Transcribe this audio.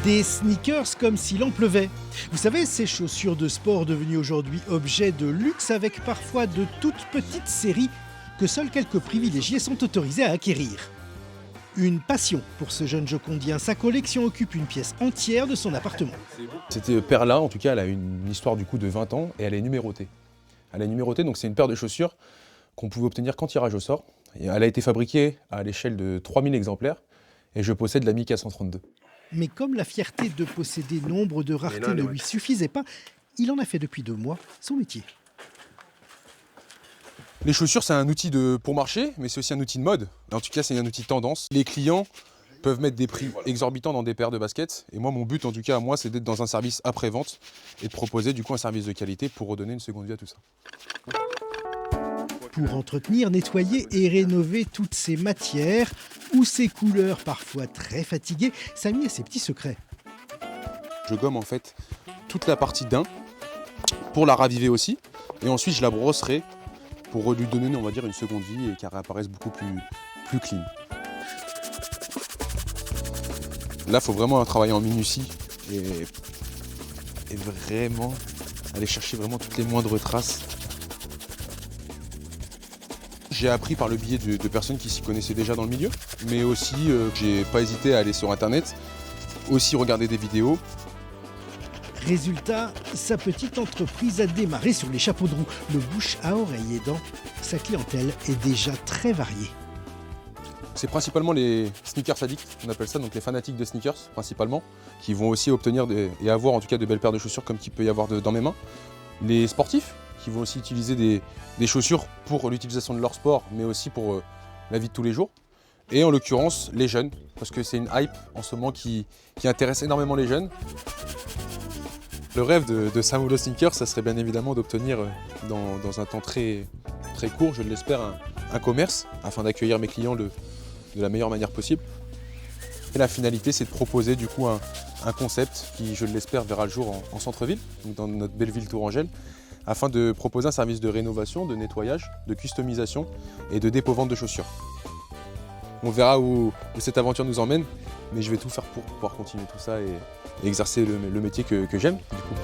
Des sneakers comme s'il en pleuvait. Vous savez, ces chaussures de sport devenues aujourd'hui objets de luxe avec parfois de toutes petites séries que seuls quelques privilégiés sont autorisés à acquérir. Une passion pour ce jeune jocondien, sa collection occupe une pièce entière de son appartement. Cette paire-là, en tout cas, elle a une histoire du coup de 20 ans et elle est numérotée. Elle est numérotée, donc c'est une paire de chaussures qu'on pouvait obtenir qu'en tirage au sort. Et elle a été fabriquée à l'échelle de 3000 exemplaires et je possède la Mika 132. Mais comme la fierté de posséder nombre de raretés ne lui suffisait pas, il en a fait depuis 2 mois son métier. Les chaussures, c'est un outil pour marcher, mais c'est aussi un outil de mode. En tout cas, c'est un outil de tendance. Les clients peuvent mettre des prix exorbitants dans des paires de baskets. Et moi, mon but, en tout cas, à moi, c'est d'être dans un service après-vente et de proposer du coup un service de qualité pour redonner une seconde vie à tout ça. Pour entretenir, nettoyer et rénover toutes ces matières ou ces couleurs parfois très fatiguées, Samy a ses petits secrets. Je gomme en fait toute la partie d'un pour la raviver aussi. Et ensuite, je la brosserai pour lui donner, on va dire, une seconde vie et qu'elle réapparaisse beaucoup plus clean. Là, il faut vraiment travailler en minutie et vraiment aller chercher vraiment toutes les moindres traces. J'ai appris par le biais de personnes qui s'y connaissaient déjà dans le milieu, mais aussi j'ai pas hésité à aller sur internet, aussi regarder des vidéos. Résultat, sa petite entreprise a démarré sur les chapeaux de roue. Le bouche à oreille aidant, sa clientèle est déjà très variée. C'est principalement les sneakers addicts, on appelle ça, donc les fanatiques de sneakers principalement, qui vont aussi obtenir et avoir en tout cas de belles paires de chaussures comme qu'il peut y avoir dans mes mains. Les sportifs, qui vont aussi utiliser des chaussures pour l'utilisation de leur sport, mais aussi pour la vie de tous les jours. Et en l'occurrence, les jeunes, parce que c'est une hype en ce moment qui intéresse énormément les jeunes. Le rêve de Samulo Sneakers, ça serait bien évidemment d'obtenir dans un temps très, très court, je l'espère, un commerce, afin d'accueillir mes clients de la meilleure manière possible. Et la finalité, c'est de proposer du coup un concept qui, je l'espère, verra le jour en centre-ville, donc dans notre belle ville Tourangelle, afin de proposer un service de rénovation, de nettoyage, de customisation et de dépôt-vente de chaussures. On verra où cette aventure nous emmène, mais je vais tout faire pour pouvoir continuer tout ça et exercer le métier que j'aime du coup.